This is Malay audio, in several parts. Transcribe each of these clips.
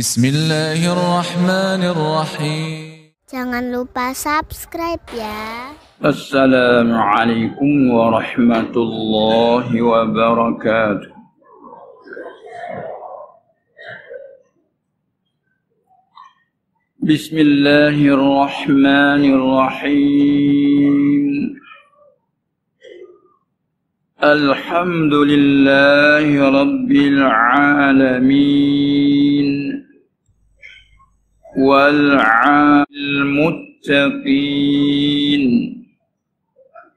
Bismillahirrahmanirrahim. Jangan lupa subscribe ya. Assalamualaikum warahmatullahi wabarakatuh. Bismillahirrahmanirrahim. Alhamdulillahi rabbil alamin. والمتقين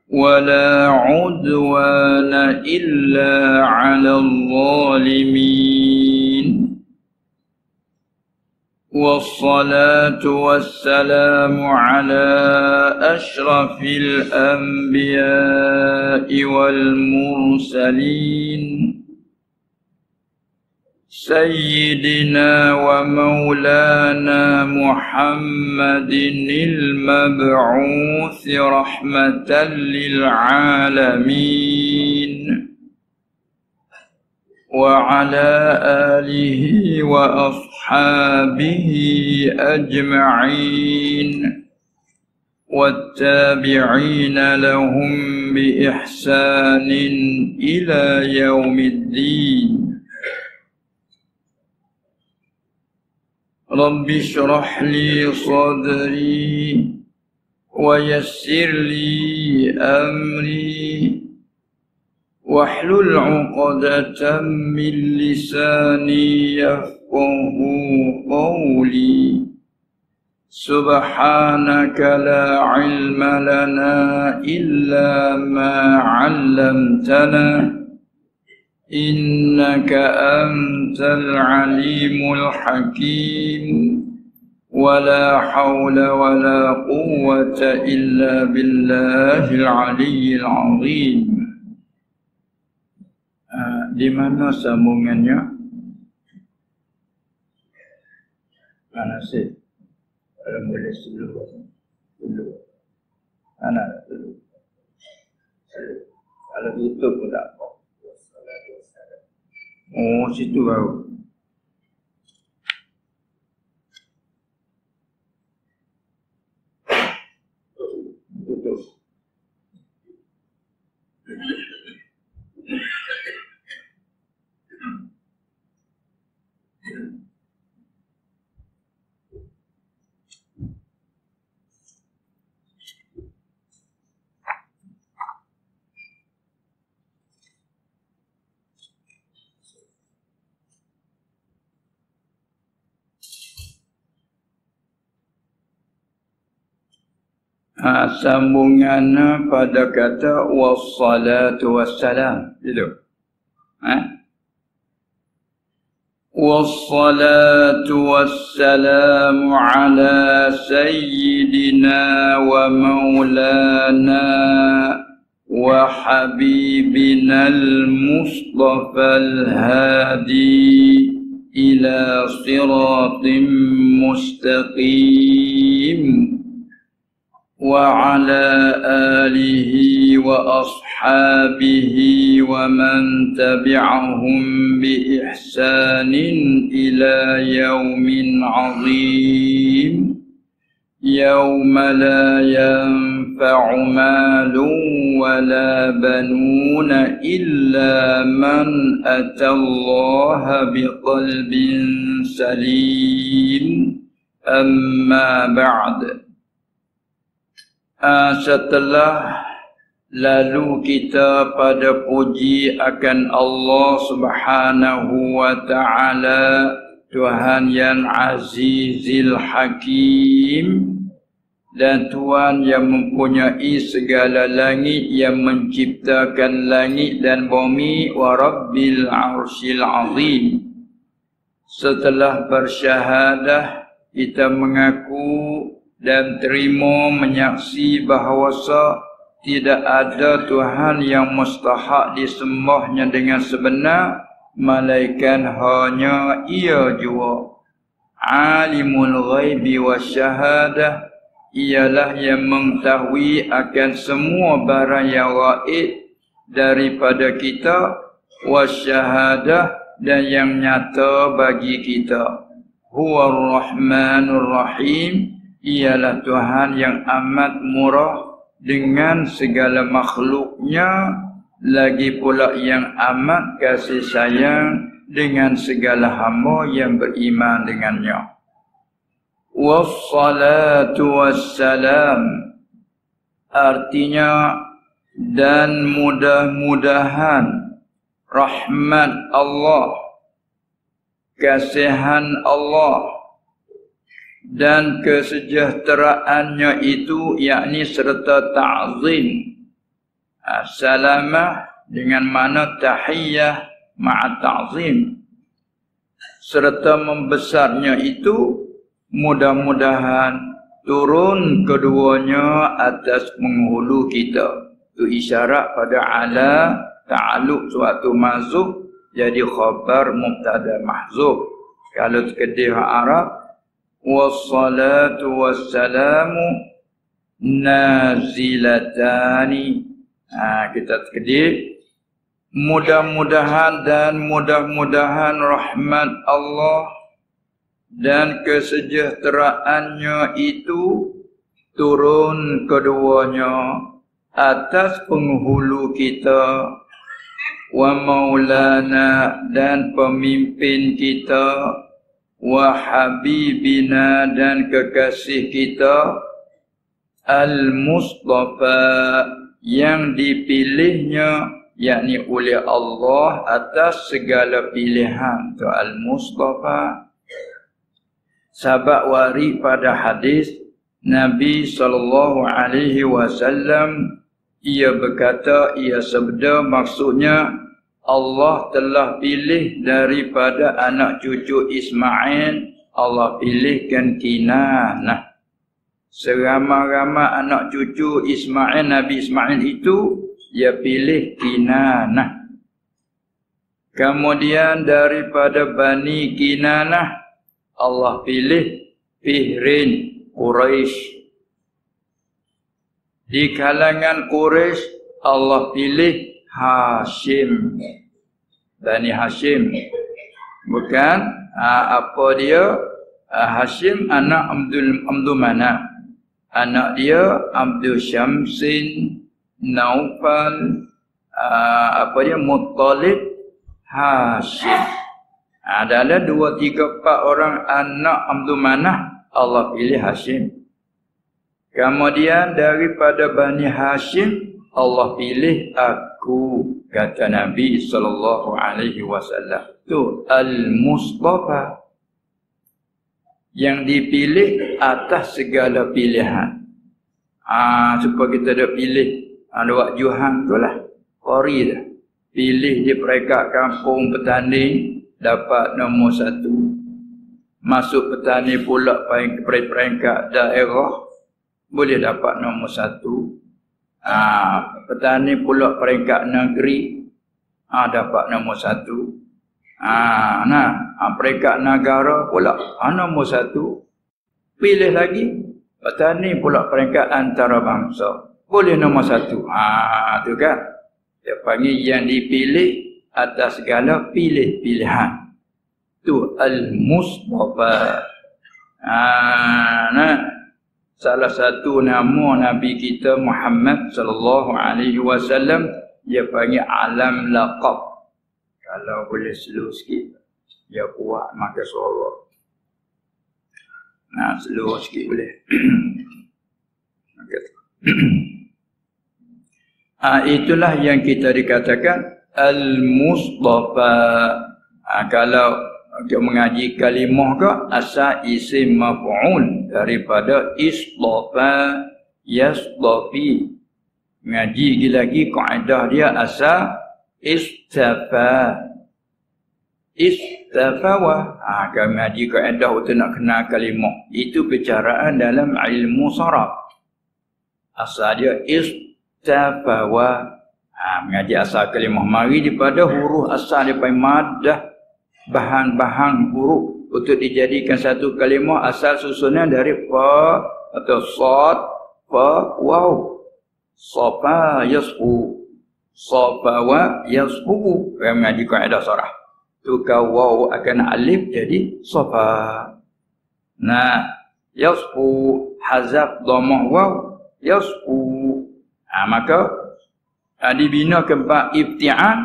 ولا عدوان إلا على الظالمين والصلاة والسلام على أشرف الأنبياء والمرسلين سيدنا ومولانا محمد المبعوث رحمة للعالمين وعلى آله وأصحابه أجمعين والتابعين لهم بإحسان إلى يوم الدين. رب اشرح لي صدري ويسر لي أمري واحلل عقدة من لساني يفقه قولي سبحانك لا علم لنا إلا ما علمتنا إنك أنت العليم الحكيم ولا حول ولا قوة إلا بالله العلي العظيم. Di mana sambungannya? Mana sih? Kalau boleh dulu. Anak dulu. Kalau tutup pun tak apa. Oh, situ baru. Tutup. Sambungannya pada kata wassalatu wassalam itu. Wassalatu wassalamu ala sayyidina wa maulana wa habibina al-mustafa al-hadi ila siratim mustaqim وعلى آله وأصحابه ومن تبعهم بإحسان إلى يوم عظيم يوم لا ينفع مال ولا بنون إلا من أتى الله بقلب سليم أما بعد. Setelah lalu kita pada puji akan Allah Subhanahu wa ta'ala, Tuhan yang Azizil Hakim, dan Tuhan yang mempunyai segala langit, yang menciptakan langit dan bumi, wa Rabbil Arsyil Azim. Setelah bersyahadah, kita mengaku dan terima menyaksi bahawasa tidak ada Tuhan yang mustahak disembahnya dengan sebenar melainkan hanya Ia jua. Alimul ghaibi wasyahadah, ialah yang mengetahui akan semua barang yang gaib daripada kita, wasyahadah, dan yang nyata bagi kita. Huwar Rahmanur Rahim, ialah Tuhan yang amat murah dengan segala makhluknya, lagi pula yang amat kasih sayang dengan segala hamba yang beriman dengannya. Wassalatu wassalam, artinya dan mudah-mudahan rahmat Allah, kasihan Allah dan kesejahteraannya itu, yakni serta ta'zim. Salamah dengan mana tahiyyah ma'a ta'zim, serta membesarnya itu, mudah-mudahan turun keduanya atas penghulu kita. Itu isyarat pada ala ta'alluq suatu mazhub, jadi khabar mubtada mahzuf. Kalau kedih Arab, wassalatu wassalamu nazilatani. Kita kedih mudah-mudahan dan mudah-mudahan rahmat Allah dan kesejahteraannya itu turun keduanya atas penghulu kita, wa maulana dan pemimpin kita, wa habibina dan kekasih kita, al-Mustafa yang dipilihnya, yakni oleh Allah atas segala pilihan. Tu al-Mustafa. Sabak wari pada hadis Nabi SAW, ia berkata, ia sabda, maksudnya Allah telah pilih daripada anak cucu Ismail, Allah pilihkan Kinanah. Seramai-ramai anak cucu Ismail, Nabi Ismail itu, ia pilih Kinanah. Kemudian daripada Bani Kinanah, Allah pilih Fihrin, Quraisy. Di kalangan Quraisy Allah pilih Hashim, Bani Hashim. Bukan apa dia? Hashim anak Abdul Manaf. Anak dia Abdul Syamsin, Naufal, apa dia? Muttalib, Hashim. Ada 2, 3, 4 orang anak Abdul Manaf, Allah pilih Hashim. Kemudian daripada Bani Hashim, Allah pilih aku, kata Nabi SAW. Itu Al-Mustafa, yang dipilih atas segala pilihan. Supaya kita dah pilih. Ada Johan tu lah, Qori dah. Pilih di peringkat kampung petani, dapat nombor 1. Masuk petani pula peringkat daerah, boleh dapat nombor 1. Petani pula peringkat negeri, dapat nombor 1. Peringkat negara pula nombor 1. Pilih lagi, petani pula peringkat antarabangsa, boleh nombor 1. Tu kan, dia panggil yang dipilih atas segala pilih-pilihan. Tu Al-Mustafa. Salah satu nama Nabi kita Muhammad SAW, dia panggil alam laqab. Kalau boleh slow sikit, dia kuat maka suara. Slow sikit boleh. Itulah yang kita dikatakan Al-Mustafa. Kalau untuk mengaji kalimah ke, asal isim maf'ul daripada istafa yastafi. Ngaji lagi kaedah dia asal istafa istafawa. Kalau ngaji kaedah untuk nak kenal kalimah, itu bicaraan dalam ilmu saraf. Asal dia istafawa. Mengaji asal kalimah, mari daripada huruf asal daripada madah, bahan-bahan huruf untuk dijadikan satu kalimah. Asal susunan dari fa atau sad, fa, waw. Safa yasfu, safa wa yasfu. Mengaji kaedah sarah, tukar waw akan alif jadi safa. Nah, yasfu hazaf dhamma waw yasfu. Maka dibina keempat ibti'an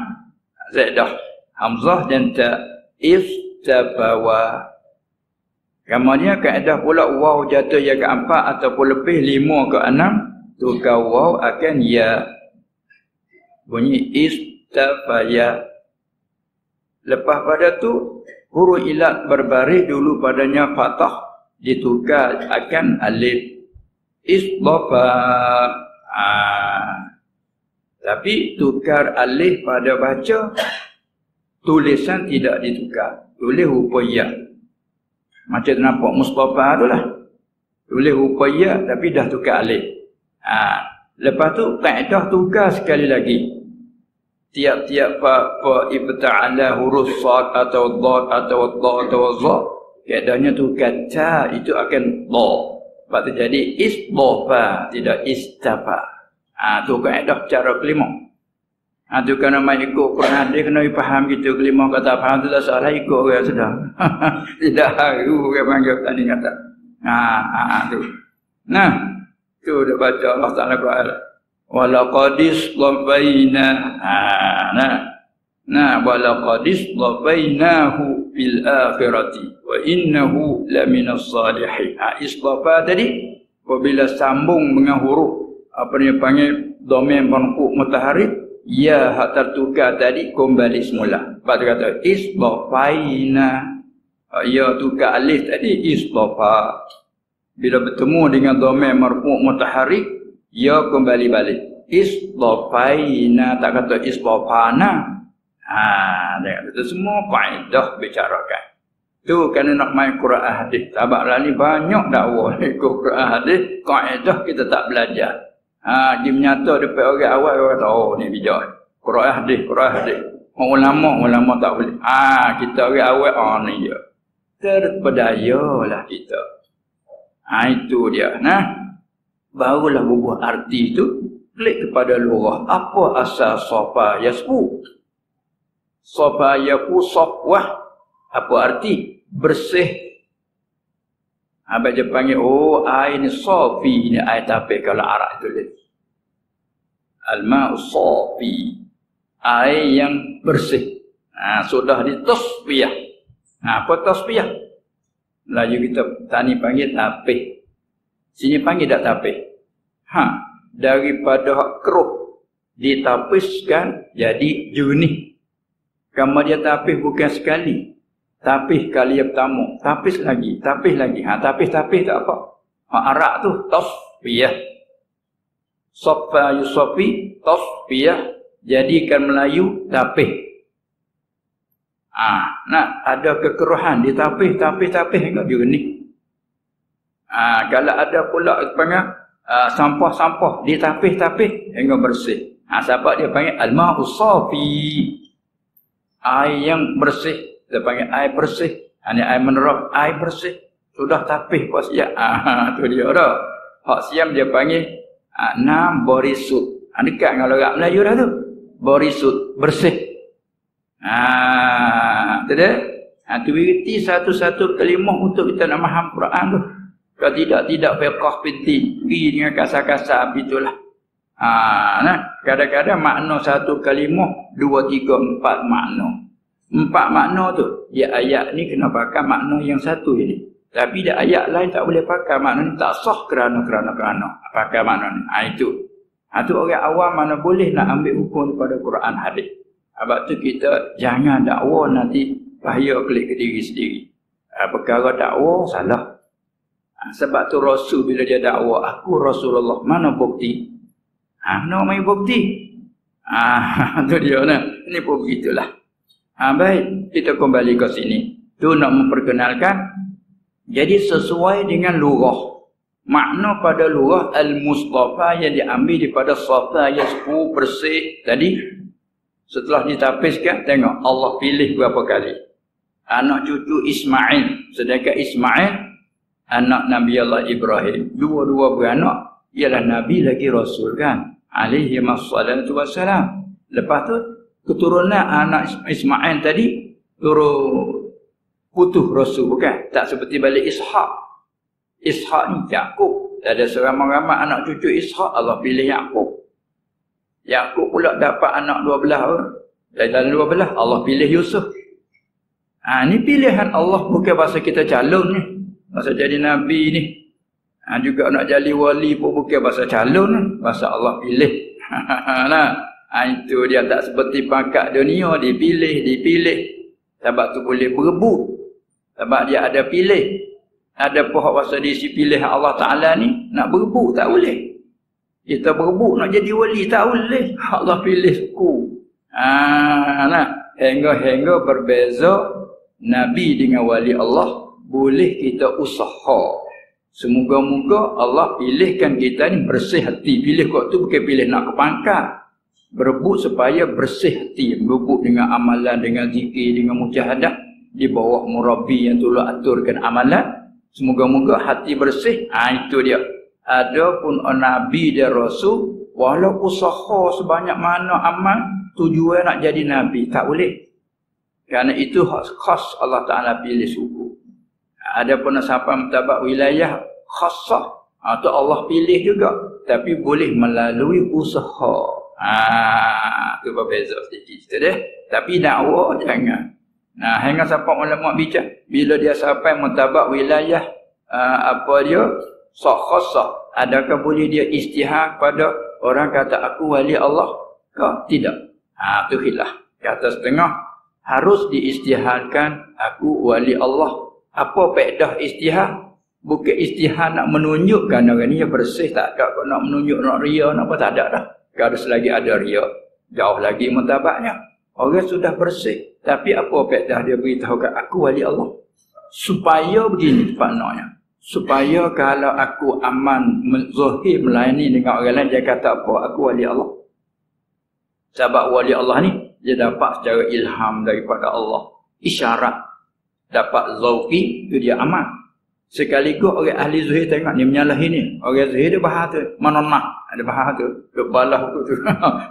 zaidah hamzah dan ta istabawa. Kemudian kaedah pula waw jatuh yang keempat ataupun lebih 5 ke 6 tukar waw akan ya. Bunyi istabaya. Lepas pada tu huruf ilat berbaris dulu padanya fathah ditukar akan alif. Isdafa. Tapi tukar alif pada baca, tulisan tidak ditukar. Tulis huruf ya. Macam nampak Mustafa tu lah. Tulis huruf ya tapi dah tukar alif. Lepas tu kaedah tukar sekali lagi. Tiap-tiap fa ibta'ala huruf sad atau dad atau dha atau za, kaedahnya tukar ta itu akan dha. Sebab tu jadi isdafa tidak istafa. Tu kaedah cara kelima. Tu kena main ikut Quran dia kena faham gitu kelima kata faham tu dah salah ikut orang sudah. Tidak haru orang panggil tadi kata. Tu. Nah, tu dah baca Allah Taala Quran. Walaqadis labaina. Walaqadis labainahu fil akhirati wa innahu laminas salihin. Islafa tadi apabila sambung dengan huruf apa dia panggil dhamir marfu' mutahharrik ya hak tertukar tadi kembali semula. Sebab tu kata islafaina. Ya tukar alif tadi islafa. Bila bertemu dengan dhamir marfu' mutahharrik ya kembali balik. Islafaina tak kata islafana. Itu semua kaedah bicarakan. Tu kerana nak main Quran hadis. Sebab lah ni banyak dakwah ikut Quran hadis, kaedah kita tak belajar. Dia menyata depan orang awal orang kata oh ni bijak. Quran hadis. Ulama tak boleh. Kita orang awal ni je. Terpedayalah kita. Itu dia. Barulah bubuh arti itu klik kepada lurah. Apa asal safa yasfu? Safa yaku safwah. Apa arti? Bersih. Abang dia panggil air ni safi ni air tapis kalau Arab tulis. Al-ma'u safi. Air yang bersih. Sudah ditasfiyah. Apa tasfiyah? Melayu kita tani panggil tapis. Sini panggil tak tapis. Daripada hak keruh ditapiskan jadi jernih. Kemudian tapis bukan sekali. Tapis kali yang pertama, tapis lagi. Tapis tak apa. Arak tu tasfiyah. Safa yusafi tasfiyah jadikan Melayu tapis. Ada kekeruhan di tapis hingga jernih. Kalau ada pula panggil sampah-sampah di tapis hingga bersih. Sebab dia panggil al-ma'u safi. Air yang bersih. Dia panggil air bersih. Ini air mineral, air bersih. Sudah tapis kau siap. Tu dia dah. Hak siam dia panggil nam borisut. Dekat dengan orang Melayu dah tu. Borisut, bersih. Tu dia. Tu berarti satu-satu kalimah untuk kita nak faham Quran tu. Kalau tidak fiqh penting. Pergi dengan kasar-kasar begitulah. Kadang-kadang makna satu kalimah 2, 3, 4 makna. 4 makna tu. Ya ayat ni kena pakai makna yang satu ini. Tapi dia ayat lain tak boleh pakai makna ni. Tak sah kerana. Pakai makna ni. Itu. Tu orang awam mana boleh nak ambil hukum daripada Quran hadis. Sebab tu kita jangan dakwa nanti bahaya klik ke diri sendiri. Perkara dakwa salah. Sebab tu Rasul bila dia dakwa aku Rasulullah, mana bukti? Mana main bukti? Tu dia lah. Ini pun begitulah. Baik, kita kembali ke sini. Tu nak memperkenalkan. Jadi sesuai dengan lurah. Makna pada lurah al-mustafa yang diambil daripada safa yasfu bersih tadi. Setelah ditapiskan, tengok Allah pilih berapa kali. Anak cucu Ismail. Sedangkan Ismail anak Nabi Allah Ibrahim. Dua-dua beranak. Ialah Nabi lagi Rasul kan. Alaihi wassalatu wassalam. Lepas tu keturunan anak Ismail tadi turun putus Rasul, bukan. Tak seperti balik Ishaq. Ishaq ni Yaqub. Ada seramai-ramai anak cucu Ishaq, Allah pilih Yaqub. Yaqub pula dapat anak 12 orang. Dalam 12 Allah pilih Yusuf. Ni pilihan Allah, bukan pasal kita calon ni. Pasal jadi Nabi ni. Juga nak jadi wali pun bukan pasal calon ni. Pasal Allah pilih. Nah, itu dia tak seperti pangkat dunia, dipilih. Sebab tu boleh berebut. Sebab dia ada pilih. Ada pihak pasal diisi pilih Allah Ta'ala ni, nak berebut tak boleh. Kita berebut nak jadi wali tak boleh. Allah pilih suku. Nah, hingga berbeza Nabi dengan wali Allah, boleh kita usaha. Semoga-moga Allah pilihkan kita ni bersih hati. Pilih kau tu bukan pilih nak ke pangkat. Berebut supaya bersih hati. Berebut dengan amalan, dengan zikir, dengan mujahadah. Di bawah murabi yang tolong aturkan amalan. Semoga-moga hati bersih. Itu dia. Adapun Nabi dan Rasul, walau usaha sebanyak mana amal, tujuan nak jadi Nabi, tak boleh. Kerana itu khas Allah Ta'ala pilih suku. Adapun sampai mentabak wilayah khasah, atau Allah pilih juga, tapi boleh melalui usaha. Itu berbeza sedikit dia. Tapi dakwah jangan. Hingga sampai ulama bincang, bila dia sampai mentabak wilayah khasah, adakah boleh dia istihad pada orang kata aku wali Allah ke tidak? Itu khilaf. Kata setengah, harus diistihadkan aku wali Allah. Apa faedah istihad? Bukan istihad nak menunjukkan orang ni bersih, tak ada. Kau nak menunjuk, nak ria, nak apa, tak ada dah. Kalau selagi ada ria, jauh lagi mentabaknya. Orang sudah bersih, tapi apa faedah dia beritahu kat aku wali Allah? Supaya begini maknanya. Supaya kalau aku aman, zahir melayani dengan orang lain, dia kata apa? Aku wali Allah. Sebab wali Allah ni, dia dapat secara ilham daripada Allah. Isyarat. Dapat zauqi, itu dia aman. Sekaligus orang ahli zuhir tengok ni menyalahi ni. Orang zuhir dia bahar tu. Mana nak? Ada bahar tu. Dia balah tu.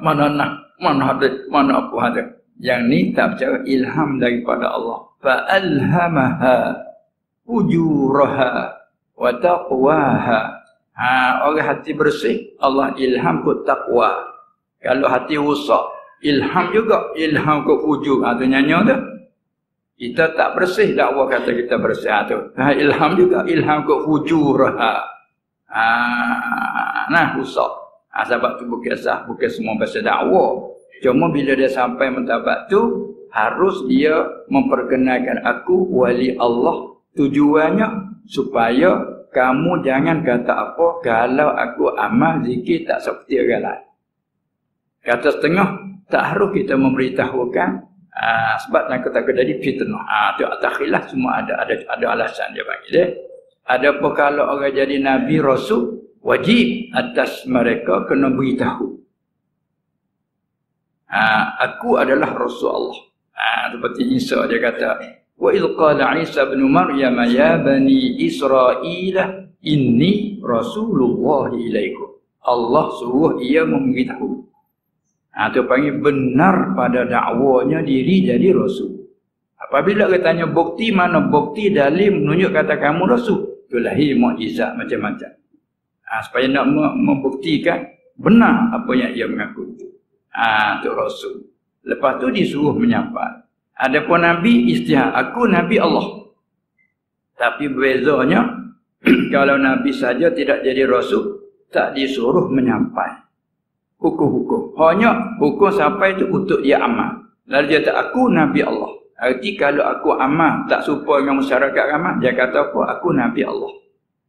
Mana nak? Mana ada? Mana apa tu? Yang ni tak percaya ilham daripada Allah. Fa'alhamaha ujuraha wa taqwaha. Orang hati bersih, Allah ilham ke takwa. Kalau hati rosak, ilham juga. Ilham ke ujur. Tu nyanyi tu. Kita tak bersih, dakwah kata kita bersih. Tu. Ilham juga. Ilham ke ujuraha. Rosak. Sebab tu bukan sah. Bukan semua pasal dakwah. Cuma bila dia sampai mendapat tu, harus dia memperkenalkan aku wali Allah. Tujuannya supaya kamu jangan kata apa kalau aku amal zikir tak seperti orang lain. Kata setengah, tak harus kita memberitahukan sebab takut-takut jadi fitnah. Tu atas khilaf semua ada alasan dia bagi dia. Adapun kalau orang jadi nabi rasul, wajib atas mereka kena beritahu. Aku adalah Rasul Allah. Seperti Isa dia kata, wa idh qala Isa ibn Maryam ya bani Israil inni Rasulullah ilaikum. Allah suruh ia memberitahu. Itu panggil benar pada dakwanya diri jadi Rasul. Apabila kita tanya bukti, mana bukti dalil menunjuk kata kamu Rasul? Itu lahir mukjizat macam-macam. Supaya nak membuktikan benar apa yang ia mengaku itu. Itu Rasul. Lepas tu disuruh menyapa. Adapun Nabi istihad, aku Nabi Allah. Tapi bezanya kalau Nabi saja tidak jadi Rasul, tak disuruh menyampai hukum-hukum. Hanya hukum sampai itu untuk dia amal. Lalu dia kata aku Nabi Allah. Arti kalau aku amal tak serupa dengan masyarakat ramai, dia kata apa? Aku Nabi Allah.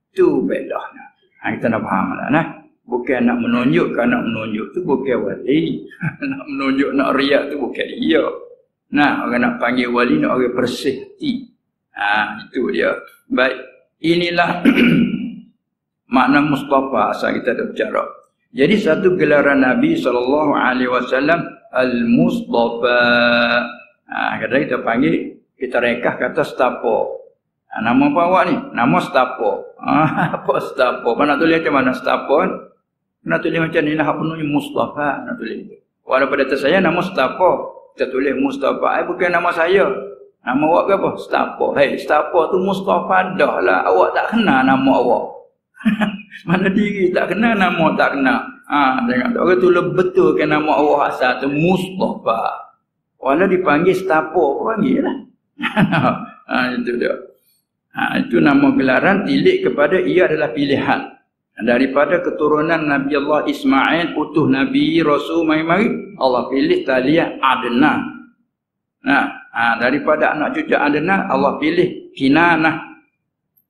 Itu bedanya. Kita nak faham lah. Bukan nak menunjuk, nak menunjuk tu bukan wali. Nak menunjuk, nak riak tu bukan dia. Orang nak panggil wali, nak orang bersih hati. Itu dia. Baik. Inilah makna Mustafa asal kita dah bercara. Jadi satu gelaran Nabi SAW, Al-Mustafa. Kadang kita panggil, kita rekah kata Stapo. Nama apa awak ni? Nama Stapo. Apa Stapo? Nak tulis macam mana Stapo kan? Nak tulis macam ni lah, penuhnya Mustafa. Nak tulis. Walaupun data saya nama Mustafa, kita tulis Mustafa. Bukan nama saya. Nama awak ke apa? Setapak. Hei, setapak tu Mustafa dah lah. Awak tak kenal nama awak. Mana diri tak kenal, nama tak kenal. Jangan tak orang tu betul kan nama awak asal tu Mustafa. Walau dipanggil setapak, panggil lah. Itu dia. Itu nama gelaran tilik kepada ia adalah pilihan. Daripada keturunan Nabi Allah Ismail, putus Nabi Rasul mari-mari, Allah pilih taliah Adnan. Daripada anak cucu Adnan, Allah pilih Kinanah.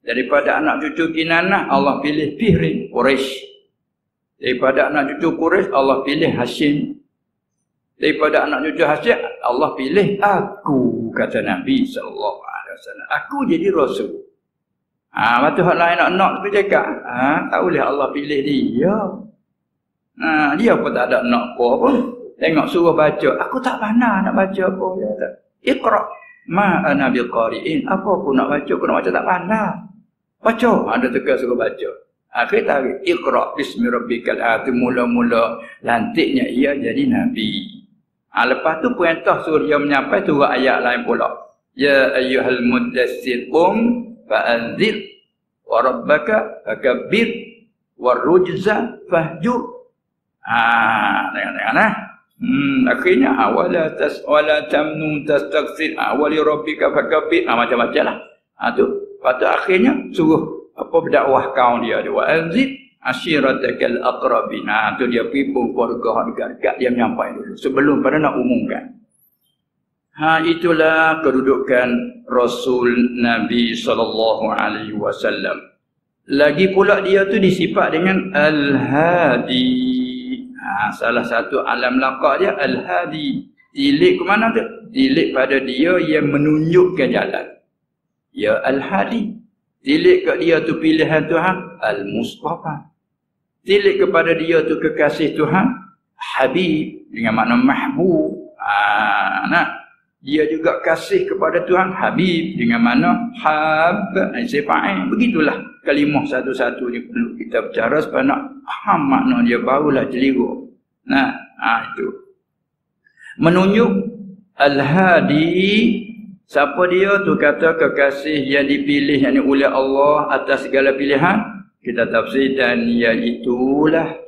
Daripada anak cucu Kinanah, Allah pilih Fihri, Quraisy. Daripada anak cucu Quraisy, Allah pilih Hashim. Daripada anak cucu Hashim, Allah pilih aku, kata Nabi SAW. Aku jadi Rasul. Lepas tu hal lain nak tu cakap, tak boleh Allah pilih dia. Dia pun tak ada nak apa. Tengok suruh baca, aku tak pandai nak baca apa. Iqra ma ana biqari'in. Apa aku nak baca, aku nak baca tak pandai. Baca, ada tekan suruh baca. Akhir tarik Iqra bismi rabbikal a'la. Mula-mula lantiknya ia jadi nabi. Lepas tu perintah suruh dia menyampai turun ayat lain pula. Ya ayyuhal muddassir qum fa'anzir wa rabbaka fakabbir warujza fahjur. Tengok-tengok akhirnya wala tamnun tastaghfir wali rabbika fakabbir, macam-macam lah. Tu pada akhirnya suruh apa berdakwah kaum dia wa anzir ashiratakal aqrabin. Tu dia pergi keluarga dekat dia menyampaikan dulu sebelum pada nak umumkan. Itulah kedudukan Rasul Nabi SAW. Lagi pula dia tu disifat dengan Al-Hadi. Salah satu alam laqab dia Al-Hadi. Tilik ke mana tu? Tilik pada dia yang menunjukkan jalan. Ya Al-Hadi. Tilik ke dia tu pilihan Tuhan Al-Mustafa. Tilik kepada dia tu kekasih Tuhan Habib dengan makna mahbub. Dia juga kasih kepada Tuhan Habib dengan makna hab. Begitulah kalimah satu-satu ni perlu kita bicara supaya nak faham makna dia, barulah jeliru. Itu menunjuk Al-Hadi. Siapa dia tu? Kata kekasih yang dipilih yang oleh Allah atas segala pilihan. Kita tafsir dan iaitulah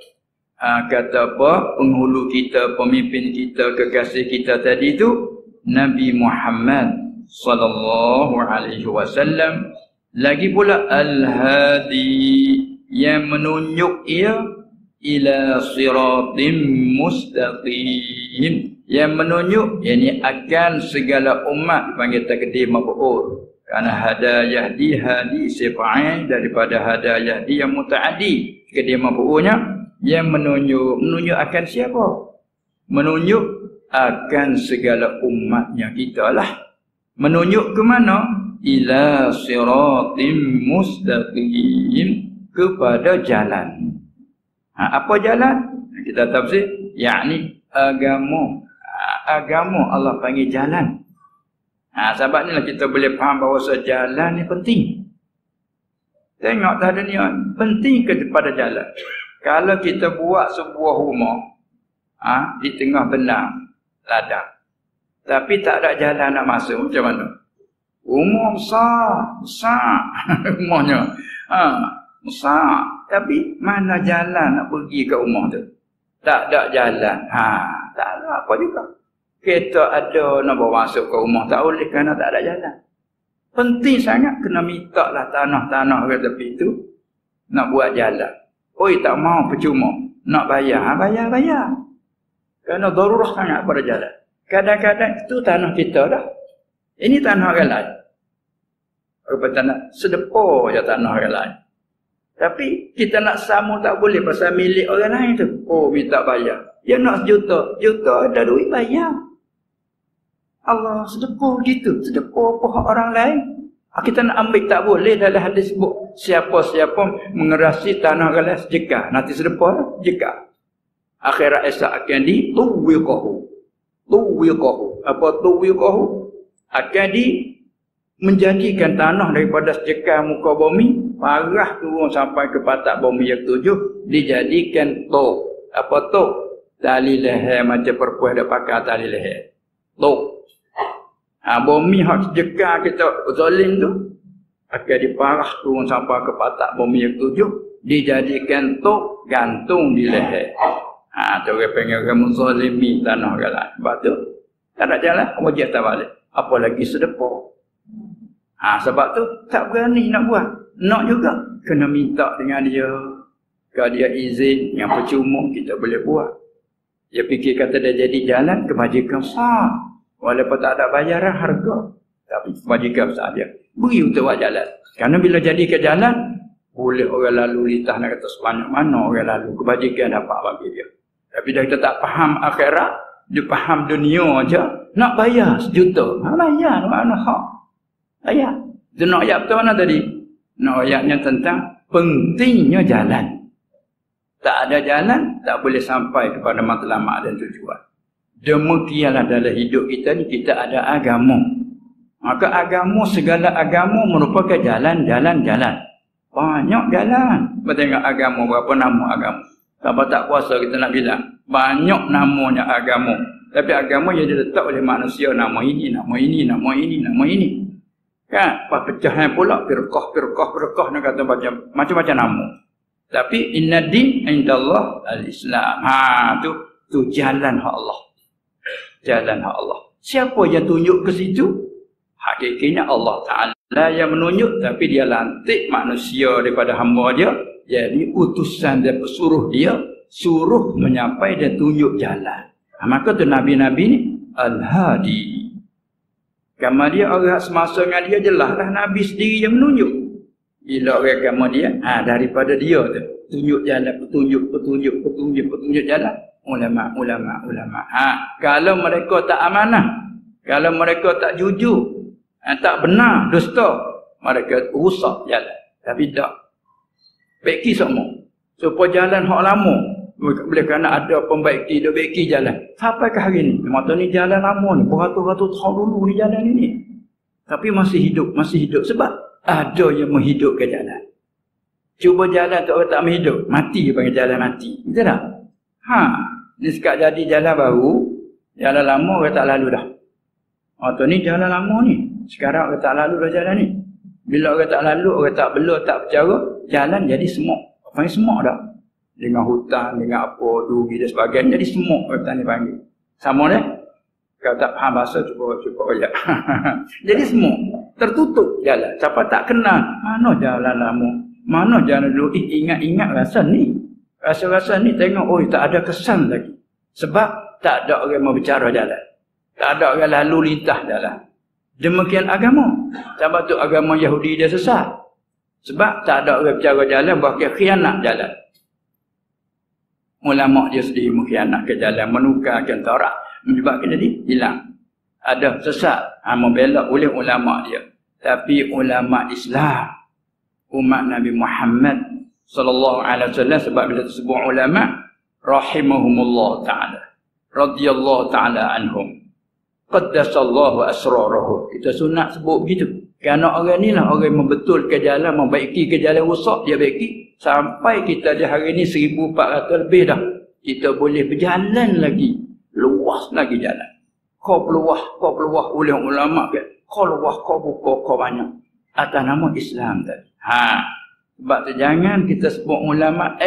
kata apa, penghulu kita, pemimpin kita, kekasih kita tadi tu Nabi Muhammad sallallahu alaihi wasallam. Lagi pula Al-Hadi yang menunjuk ia ila siratim mustaqim, yang menunjuk yakni akan segala umat dipanggil takdir maf'ul. Kerana hada yahdi, hadi sifa'in daripada hada yahdi yang mutaaddi, takdir maf'ulnya yang menunjuk akan siapa? Menunjuk akan segala umatnya kita lah. Menunjuk ke mana? Ila siratim mustaqim, kepada jalan. Apa jalan? Kita tafsir, yakni agama. Agama Allah panggil jalan. Sebab inilah kita boleh faham bahawa jalan ni penting. Tengok tadi ni, penting kepada jalan. Kalau kita buat sebuah rumah di tengah benang ladang, tapi tak ada jalan nak masuk, macam mana? Rumah besar rumahnya besar, tapi mana jalan nak pergi ke rumah tu? Tak ada jalan. Tak ada apa juga. Kereta ada nak bawa masuk ke rumah, tak boleh kerana tak ada jalan. Penting sangat kena minta lah tanah-tanah ke tepi tu nak buat jalan. Oi, tak mau percuma. Nak bayar, bayar. Kerana darurah sangat pada jalan. Kadang-kadang itu tanah kita dah. Ini tanah orang lain. Apa tanah? Sedepah je tanah orang lain. Tapi kita nak sama tak boleh pasal milik orang lain tu. Oh, minta bayar. Dia nak sejuta. Juta ada duit bayar. Allah, sedepah gitu. Sedepah pohon orang lain. Kita nak ambil tak boleh. Dalam hadis sebut, siapa-siapa mengerasi tanah orang lain sejekah. Nanti sedepah jekah. Akhirat esok akan tuwiqahu. Apa tuwiqahu? Akan menjadikan tanah daripada sejekah muka bumi, parah turun sampai ke patak bumi yang ketujuh, dijadikan tok. Apa tok? Tali leher, macam perempuan dah pakai tali leher. Tok. Bumi hak jeka kita zalim tu akan diparah turun sampai ke patak bumi yang tujuh, dijadikan tok gantung di leher. Tu orang panggil orang menzalimi tanah orang lain. Sebab tu tak ada jalan, wajib tak balik. Apalagi sedekah. Sebab tu tak berani nak buat. Nak juga kena minta dengan dia. Kalau dia izin yang percuma kita boleh buat. Dia fikir kata dia jadi jalan kebajikan besar. Walaupun tak ada bayaran harga. Tapi kebajikan besar dia. Beri untuk buat jalan. Kerana bila jadi ke jalan, boleh orang lalu lintas nak kata sebanyak mana orang lalu. Kebajikan dapat bagi dia. Tapi dah kita tak faham akhirat, dia faham dunia aja, nak bayar 1 juta. Bayar mana hak? Bayar. Dia nak ayat betul mana tadi? Nak ayatnya tentang pentingnya jalan. Tak ada jalan, tak boleh sampai kepada matlamat dan tujuan. Demikianlah dalam hidup kita ni, kita ada agama. Maka agama, segala agama merupakan jalan. Banyak jalan. Kita tengok agama, berapa nama agama. Kalau tak kuasa kita nak bilang. Banyak namanya agama. Tapi agama yang diletak oleh manusia. Nama ini, nama ini, nama ini, nama ini. Kan? Pecahan pula. Firqah. Nak kata macam-macam nama. Tapi inna din indallah al-Islam. Tu jalan hak Allah. Jalan hak Allah. Siapa yang tunjuk ke situ? Hakikatnya Allah Ta'ala yang menunjuk. Tapi dia lantik manusia daripada hamba dia. Jadi utusan dia suruh dia. Suruh menyampai dan tunjuk jalan. Maka tu Nabi-Nabi ni Al-Hadi. Kamar dia orang semasa dengan dia jelaslah Nabi sendiri yang menunjuk. Bila orang agama dia, daripada dia tu tunjuk jalan, petunjuk jalan. Ulama. Kalau mereka tak amanah, kalau mereka tak jujur, tak benar, dusta, mereka rusak jalan. Tapi tak. Baiki semua. Supaya jalan hak lama. Boleh kerana ada pembaiki, dia baiki jalan. Sampai ke hari ni. Mata ni jalan lama ni. Beratus-ratus tahun dulu ni jalan ini. Tapi masih hidup. Sebab ada yang menghidupkan jalan. Cuba jalan tu orang tak menghidup. Mati dia panggil jalan mati. Betul tak? Ni sekat jadi jalan baru. Jalan lama orang tak lalu dah. Atau ni jalan lama ni. Sekarang orang tak lalu dah jalan ni. Bila orang tak lalu, orang tak belur, tak bercara, jalan jadi semok. Panggil semok dah. Dengan hutan, dengan apa, duri dan sebagainya. Jadi semok orang ni panggil. Sama ni? Kalau tak faham bahasa, cukup aja. Jadi semua tertutup jalan. Siapa tak kenal, mana jalan lama, mana jalan dulu. Ingat rasa ni. Rasa-rasa ni tengok, tak ada kesan lagi. Sebab tak ada orang mau bicara jalan. Tak ada orang lalu lintas jalan. Demikian agama. Sebab tu agama Yahudi dia sesat. Sebab tak ada orang bicara jalan, bahkan khianat jalan. Ulama dia sendiri mengkhianat ke jalan, menukarkan Taurat. Menyebabkan jadi hilang. Ada sesat. Membela oleh ulama dia. Tapi ulama Islam, umat Nabi Muhammad sallallahu alaihi wasallam, sebab bila tersebut ulama rahimahumullah ta'ala, radhiyallahu ta'ala anhum, qaddasallahu asrarahum. Kita sunat sebut begitu. Kerana orang ni lah orang membetulkan jalan, membaiki ke jalan rusak, dia baiki. Sampai kita di hari ni 1400 lebih dah. Kita boleh berjalan lagi. Luas lagi jalan. Kau peluah oleh ulama ke. Kau luas, kau buka, kau banyak. Atas nama Islam tadi. Sebab tu jangan kita sebut ulama